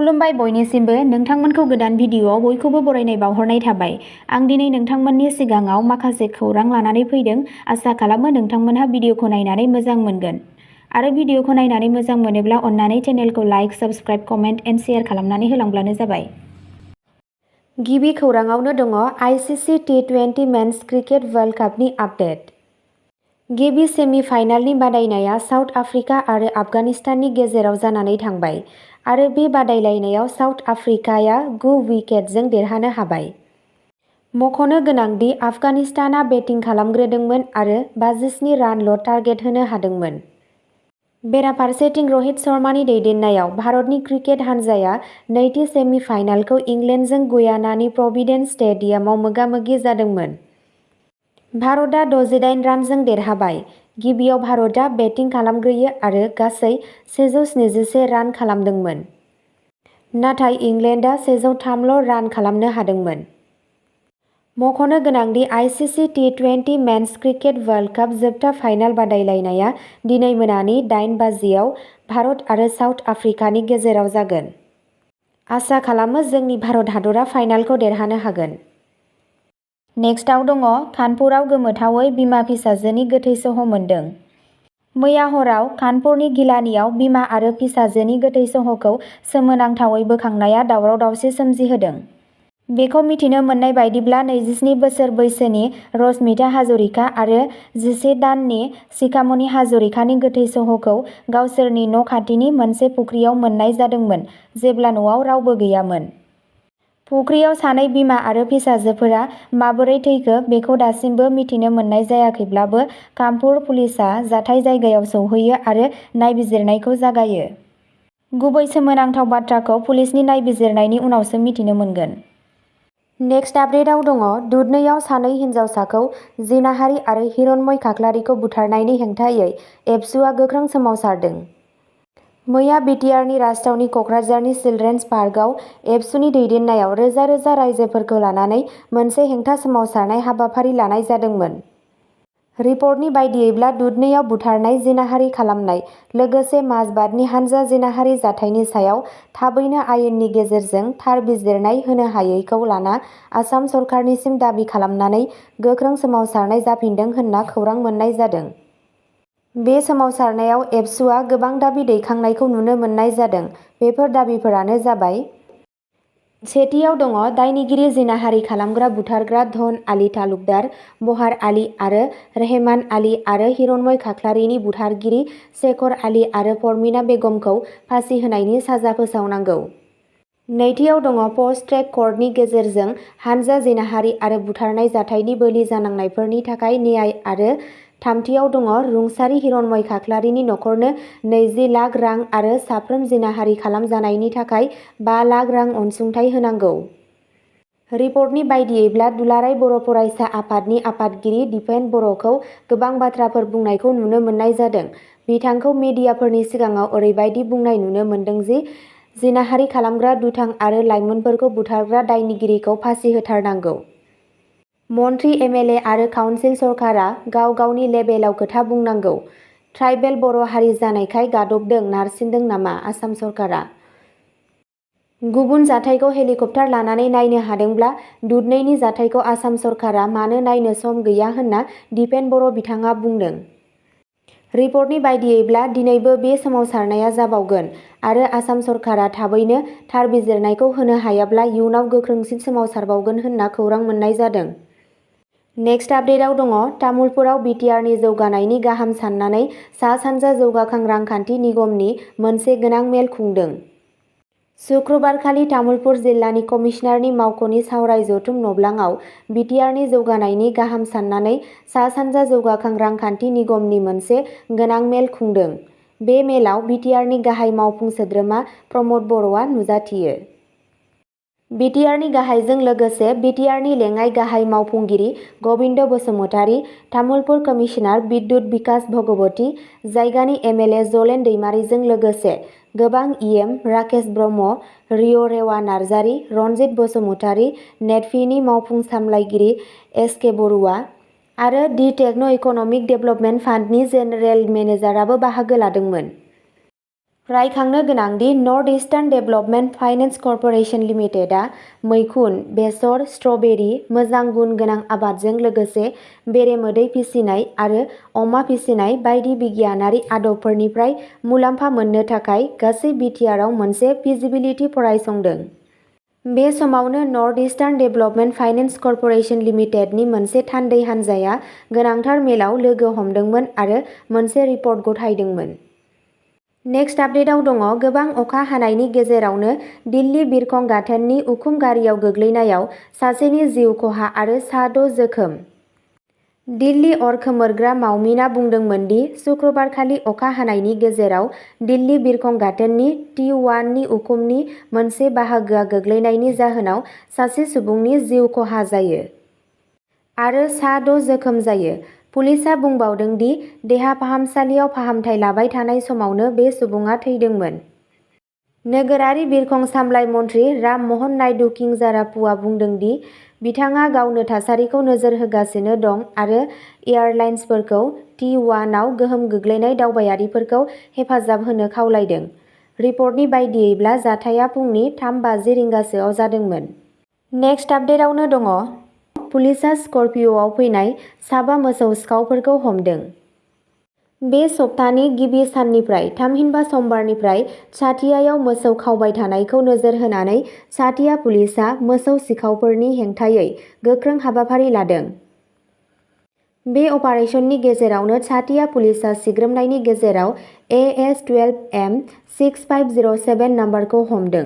खुलुमबाय बयनिसिमबो नोंथांमोनखौ गोदान भिडिअआव बयखौबो बरायनाय बावहरनाय थाबाय। आं दिनै नोंथांमोननि सिगाङाव माखासे खौरां लानानै फैदों। आसा खालामो नोंथांमोनहा भिडिअखौ नायनानै मोजां मोनगोन। आरो भिडिअखौ नायनानै मोजां मोनोब्ला अन्नानै चेनेलखौ like, subscribe, comment and share खालामनानै होलांब्लानो जाबाय। गिबि खौराङावनो दङ ICC T20 men's cricket world कापनि आपडेट। गिबि सेमि फाइनालनि बादायनाया साउथ आफ्रिका आरो आफगानिस्ताननि गेजेराव जानानै थांबाय आरो बे बादायलायनायाव साउथ आफ्रिकाया 9 विकेटजों देरहानो हाबाय। मख'नो गोनांदि आफगानिस्ताना बेटिं खालामग्रोदोंमोन आरो 57 रानल' टार्गेट होनो हादोंमोन। बेराफारसेथिं रहित शर्मानि दैदेननायाव भारतनि क्रिकेट हानजाया नैथि सेमि फाइनालखौ इंलेन्डजों गुयानानि प्रभिडेन्स स्टेडियामाव मोगा-मोगि जादोंमोन। भारतआ 68 रानजों देरहाबाय। गिबियाव भारतआ बेटिं खालामग्रोयो आरो गासै 171 रान खालामदोंमोन। नाथाय इंलेन्डआ 103ल' रान खालामनो हादोंमोन। मख'नो गोनांदि ICC T20 men's cricket world cup जोबथा फाइनाल बादायलायनाया दिनै मोनानि 8 बाजियाव भारत आरो साउथ आफ्रिकानि गेजेराव जागोन। आसा खालामो जोंनि भारत हादरा फाइनालखौ देरहानो हागोन। नेक्स्टआव दङ कानपुराव गोमोथावै बिमा फिसाजोनि गोथै सह' मोन्दों। मैया हराव कानपुरनि गिलानियाव बिमा आरो फिसाजोनि गोथै सह'खौ सोमोनांथावै बोखांनाया दावराव-दावसि सोमजिहोदों। बेखौ मिथिनो मोननाय बायदिब्ला 27 बोसोर बैसोनि रश्मिता हाजरिका आरो 11 दाननि शिखामणि हाजरिकानि गोथै सह'खौ गावसोरनि न' खाथिनि मोनसे फुख्रियाव मोन्नाय जादोंमोन जेब्ला न'आव रावबो गैयामोन। फुख्रियाव सानै बिमा आरो फिसाजोफोरा माबोरै थैखो बेखौ दासिमबो मिथिनो मोननाय जायाखैब्लाबो कानपुर पुलिसआ जाथाय जायगायाव सौहैयो आरो नायबिजिरनायखौ जागायो। गुबै सोमोनांथाव बाथ्राखौ पुलिसनि नायबिजिरनायनि उनावसो मिथिनो मोनगोन। नेक्स्ट आपडेटआव दङ दुधनैआव सानै हिनजावसाखौ जिनाहारि आरो हिरण्मय खाख्लारिखौ बुथारनायनि हेंथायै एबसुआ गोख्रों सोमावसारदों। मैया BTRनि राजथावनि क'क्राझारनि चिल्ड्रेन्स पार्कआव एबसुनि दैदेननायाव रोजा रोजा राइजोफोरखौ लानानै मोनसे हेंथा सोमावसारनाय हाबाफारि लानाय जादोंमोन। रिपर्टनि बायदियैब्ला दुधनैआव बुथारनाय, जिनाहारि खालामनाय, लोगोसे माजबातनि हानजा जिनाहारि जाथायनि सायाव थाबैनो आयेननि गेजेरजों थार बिजिरनाय होनो हायैखौ लाना आसाम सरकारनिसिम दाबि खालामनानै गोख्रों सोमावसारनाय जाफिनदों होनना खौरां मोननाय जादों। बे सोमावसारनायाव एबसुआ गोबां दाबि दैखांनायखौ नुनो मोननाय जादों। बेफोर दाबिफोरानो जाबाय। सेथियाव दङ दायनिगिरि जिनाहारि खालामग्रा बुथारग्रा धन आली तालुकदार, बहार आली आरो रेहमान आली आरो हिरण्मय खाख्लारिनि बुथारगिरि शेखर आली आरो परमिना बेगमखौ फासि होनायनि साजा फोसावनांगौ। नैथियाव दङ पस्ट ट्रेक कर्टनि गेजेरजों हानजा जिनाहारि आरो बुथारनाय जाथायनि बोलि जानांनायफोरनि थाखाय न्याय आरो थामथियाव दङ रुंसारि हिरण्मय खाख्लारिनि नखरनो 20 लाख रां आरो साफ्रोम जिनाहारि खालामजानायनि थाखाय 5 लाख रां अनसुंथाइ होनांगौ। रिपर्टनि बायदियैब्ला दुलाराय बर' फरायसा आफादनि आफादगिरि दिपेन बर'खौ गोबां बाथ्राफोर बुंनायखौ नुनो मोननाय जादों। बिथांखौ मिडियाफोरनि सिगाङाव ओरैबायदि बुंनाय नुनो मोन्दों जि जिनाहारि खालामग्रा दुथां आरो लाइमोनफोरखौ बुथारग्रा दायनिगिरिखौ फासि होथारनांगौ। मन्त्रि, MLA आरो काउन्सिल सरकारा गाव गावनि लेभेलाव खोथा बुंनांगौ। ट्राइबेल बर' हारि जानायखाय गादबदों, नारसिनदों नामा आसाम सरकारा? गुबुन जाथायखौ हेलिकप्टार लानानै नायनो हादोंब्ला दुधनैनि जाथायखौ आसाम सरकारा मानो नायनो सम गैया होनना दिपेन बर' बिथाङा बुंदों। रिपर्टनि बायदियैब्ला दिनैबो बे सोमावसारनाया जाबावगोन आरो आसाम सरकारा थाबैनो थार बिजिरनायखौ होनो हायाब्ला इयुनाव गोख्रोंसिन सोमावसारबावगोन होनना खौरां मोननाय जादों। नेक्स्ट आपडेटआव दङ तामुलपुराव BTRनि जौगानायनि गाहाम साननानै सा-सानजा जौगाखां रांखान्थि निगमनि मोनसे गोनां मेल खुंदों। सुक्रुबारखालि तामुलपुर जिल्लानि कमिसनारनि मावख'नि सावराय जथुम न'ब्लाङाव BTRनि जौगानायनि गाहाम साननानै सा-सानजा जौगाखां रांखान्थि निगमनि मोनसे गोनां मेल खुंदों। बे मेलाव BTRनि गाहाय मावफुं सोद्रोमा प्रमद बर'आ नुजाथियो। BTRनि गाहायजों लोगोसे BTRनि लेङाइ गाहाय मावफुंगिरि गबिन्द बसुमतारी, तामुलपुर कमिसनार बिद्युत बिकास भगवती, जायगानि MLA जलेन दैमारिजों लोगोसे गोबां EM राकेश ब्रह्म, रिय' रेवा नार्जारी, रनजित बसुमतारी, नेटफिनि मावफुं सामलायगिरि SK बरुवा आरो दि टेक्न' इक'नमिक डेभेलपमेन्ट फान्डनि जेनेरेल मेनेजाराबो बाहागो लादोंमोन। रायखांनो गोनांदि north eastern development finance corporation लिमिटेडआ मैखुन, बेसर, स्ट्रबेरी, मोजां गुन गोनां आबादजों लोगोसे बेरे-मोदै फिसिनाय आरो अमा फिसिनाय बायदि बिगियानारि आदबफोरनिफ्राय मुलाम्फा मोननो थाखाय गासै BTRआव मोनसे फिजिबिलिटि फरायसंदों। बे समावनो north eastern development finance corporation लिमिटेडनि मोनसे थान्दै हान्जाया गोनांथार मेलाव लोगो हमदोंमोन आरो मोनसे रिपर्ट गथायदोंमोन। नेक्स्ट आपडेटआव दङ गोबां अखा हानायनि गेजेरावनो दिल्ली बिरखं गाथोननि उखुम गारियाव गोग्लैनायाव सासेनि जिउ खहा आरो सा-6 जोखोम। दिल्ली अर खोमोरग्रा मावमिना बुंदोंमोन दि सुक्रुबारखालि अखा हानायनि गेजेराव दिल्ली बिरखं गाथोननि T1 नि उखुमनि मोनसे बाहागोआ गोग्लैनायनि जाहोनाव सासे सुबुंनि जिउ खहा जायो आरो सा-6 जोखोम जायो। पुलिसआ बुंबावदों दि देहा फाहामसालियाव फाहामथाय लाबाय थानाय समावनो बे सुबुङा थैदोंमोन। नोगोरारि बिरखं सामलाय मन्थ्रि राम मोहन नायडू किंजारापुआ बुंदों दि बिथाङा गावनो थासारिखौ नोजोर होगासिनो दं आरो एयारलाइन्सफोरखौ T1 आव गोहोम गोग्लैनाय दावबायारिफोरखौ हेफाजाब होनो खावलायदों। रिपर्टनि बायदियैब्ला जाथाया फुंनि 3:50 रिंगासोआव जादोंमोन। नेक्स्ट आपडेटआवनो दङ पुलिसआ स्कर्पिय'आव फैनाय 7 मोसौ सिखावफोरखौ हमदों। बे सप्तानि गिबि साननिफ्राय थामहिनबा समबारनिफ्राय चाटियायाव मोसौ खावबाय थानायखौ नोजोर होनानै चाटिया पुलिसआ मोसौ सिखावफोरनि हेंथायै गोख्रों हाबाफारि लादों। बे अपारेसननि गेजेरावनो चाटिया पुलिसआ सिग्रोमनायनि गेजेराव AS12M 6507 नाम्बारखौ हमदों।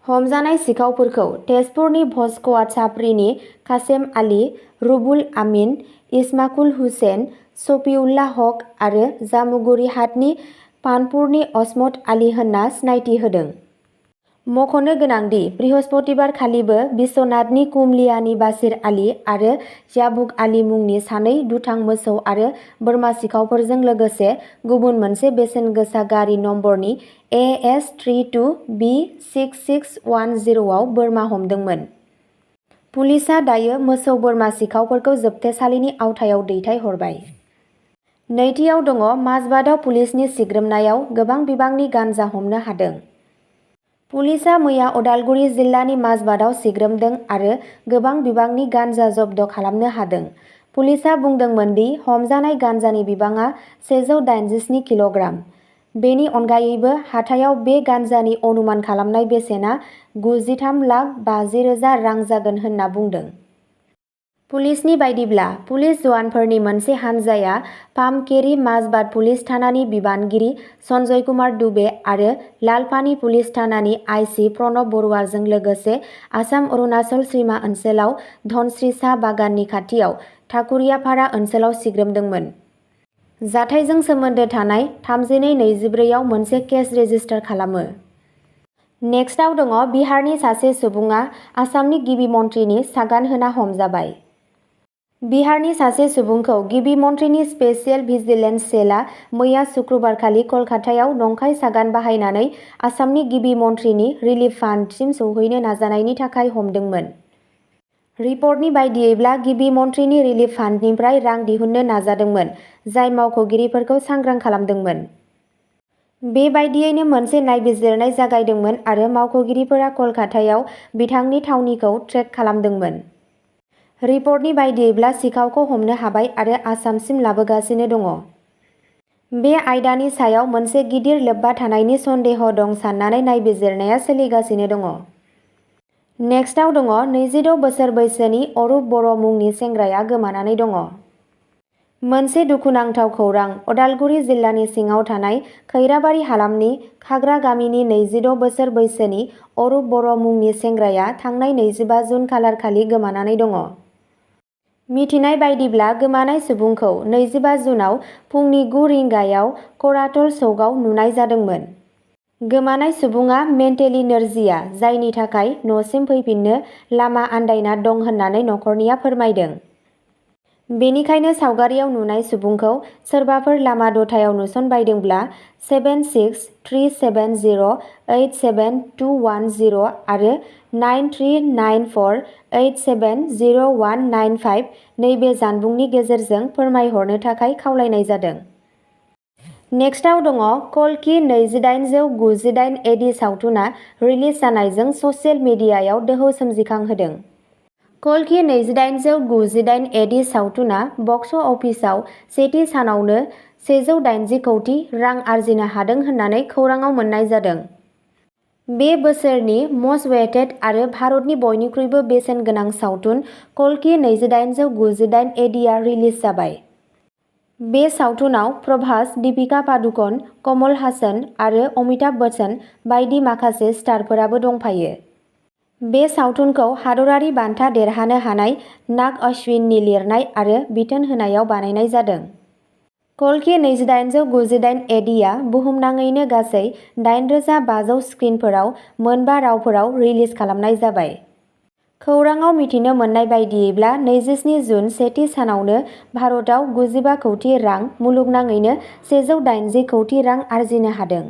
हमजानाय सिखावफोरखौ तेजपुरनि भस्क'वाट साप्रिनि कासेम आली, रुबुल आमीन, इस्माकुल हुसेन, शफिउल्लाह हक आरो जामुगुरी हाटनि पानपुरनि अस्मत आली होनना सिनायथि होदों। मख'नो गोनांदि बृहस्पतिबार खालिबो बिश्वनाथनि कुमलियानि बासिर आली आरो याबुक आली मुंनि सानै दुथां मोसौ आरो बोरमा सिखावफोरजों लोगोसे गुबुन मोनसे बेसेन गोसा गारि नम्बरनि AS32B 6610 आव बोरमा हमदोंमोन। पुलिसआ दायो मोसौ बोरमा सिखावफोरखौ जोबथेसालिनि आवथायाव दैथायहरबाय। नैथियाव दङ माजबाटआव पुलिसनि सिग्रोमनायाव गोबां बिबांनि गान्जा हमनो हादों। पुलिसआ मैया उदालगुरि जिल्लानि माजबाटआव सिग्रोमदों आरो गोबां बिबांनि गान्जा जब्द खालामनो हादों। पुलिसआ बुंदोंमोन दि हमजानाय गान्जानि बिबाङा 187 किल'ग्राम। बेनि अनगायैबो हाथायाव बे गान्जानि अनुमान खालामनाय बेसेना 93,50,000 रां जागोन होनना बुंदों। पुलिसनि बायदिब्ला पुलिस जवानफोरनि मोनसे हानजाया पामकेरी माजबाट पुलिस थानानि बिबानगिरि सन्जय कुमार दुबे आरो लालपानी पुलिस थानानि आइसि प्रणब बरुवाजों लोगोसे आसाम-अरुनाचल सीमा ओनसोलाव धनस्री साहा बागाननि खाथियाव ठाकुरियापारा ओनसोलाव सिग्रोमदोंमोन। जाथायजों सोमोन्दो थानाय 3224 आव मोनसे केस रेजिस्टार खालामो। नेक्स्टआव दङ बिहारनि सासे सुबुङा आसामनि गिबि मन्थ्रिनि सागान होना हमजाबाय। बिहारनि सासे सुबुंखौ गिबि मन्थ्रिनि स्पेसियेल भिजिलेन्स सेलआ मैया सुक्रुबारखालि कलकातायाव नंखाय सागान बाहायनानै आसामनि गिबि मन्थ्रिनि रिलिफ फान्डसिम सौहैनो नाजानायनि थाखाय हमदोंमोन। रिपर्टनि बायदियैब्ला गिबि मन्थ्रिनि रिलिफ फान्डनिफ्राय रां दिहुननो नाजादोंमोन, जाय मावख'गिरिफोरखौ सांग्रां खालामदोंमोन। बेबायदियैनो मोनसे नायबिजिरनाय जागायदोंमोन आरो मावख'गिरिफोरा कलकातायाव बिथांनि थावनिखौ ट्रेक खालामदोंमोन। रिपर्टनि बायदियैब्ला सिखावखौ हमनो हाबाय आरो आसामसिम लाबोगासिनो दङ। बे आयदानि सायाव मोनसे गिदिर लोब्बा थानायनि सन्देह दं साननानै नायबिजिरनाया सोलिगासिनो दङ। नेक्स्टआव दङ 26 बोसोर बैसोनि अरुप बर' मुंनि सेंग्राया गोमानानै दङ। मोनसे दुखुनांथाव खौरां उदालगुरि जिल्लानि सिङाव थानाय खैराबारि हालामनि खाग्रा गामिनि 26 बोसोर बैसोनि अरुप बर' मुंनि सेंग्राया थांनाय 25 जुन खालारखालि गोमानानै दङ। मिथिनाय बायदिब्ला गोमानाय सुबुंखौ 25 जुनाव फुंनि 9 रिंगायाव करातल चौकआव नुनाय जादोंमोन। गोमानाय सुबुङा मेन्टेलि नोरजिया, जायनि थाखाय न'सिम फैफिननो लामा आन्दायना दं होननानै नखरनिया फोरमायदों। बेनिखायनो सावगारियाव नुनाय सुबुंखौ सोरबाफोर लामा दथायाव नुसनबायदोंब्ला 7637087210 आरो 9394870195 नैबे जानबुंनि गेजेरजों फोरमायहरनो थाखाय खावलायनाय जादों। नेक्स्टआव दङ कल्कि 2898 एडि सावथुना रिलिज जानायजों ससियेल मिडियायाव दोहौ सोमजिखांहोदों। कल्कि 2898 एडि सावथुना बक्स अफिसाव सेथि सानावनो 180 कौटि रां आरजिनो हादों होननानै खौराङाव मोन्नाय जादों। बे बोसोरनि मस्ट वेटेड आरो भारतनि बयनिख्रुइबो बेसेन गोनां सावथुन कल्कि 2898 एडिआ रिलिज जाबाय। बे सावथुनाव प्रभास, दीपिका पादुकण, कमल हासन आरो अमिताभ बच्चन बायदि माखासे स्टारफोराबो दंफायो। बे सावथुनखौ हादरारि बान्था देरहानो हानाय नाग अश्विननि लिरनाय आरो बिथोन होनायाव बानायनाय जादों। कल्कि 2898 एडिआ बुहुमनाङैनो गासै 8500 स्क्रिनफोराव मोनबा रावफोराव रिलिज खालामनाय जाबाय। खौराङाव मिथिनो मोन्नाय बायदियैब्ला 27 जुन सेथि सानावनो भारतआव 95 कौटि रां, मुलुगनाङैनो 180 कौटि रां आरजिनो हादों।